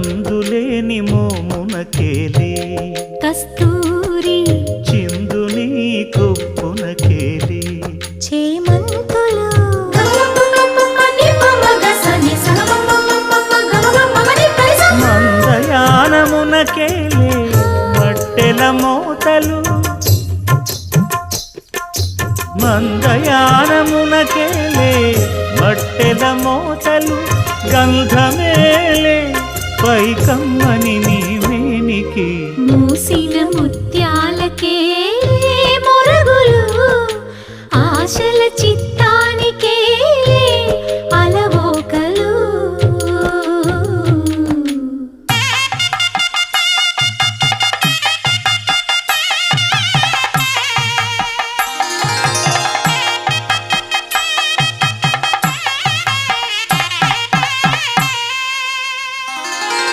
అందులేని మోమునకేలే కస్తూరి చిందుని కొప్పునకేలే చేమంతులు మందయానమునకేలే మట్టెల మోతలు మందయానమునకేలే మట్టెల మోతలు గంధమేలే పైకమ్మ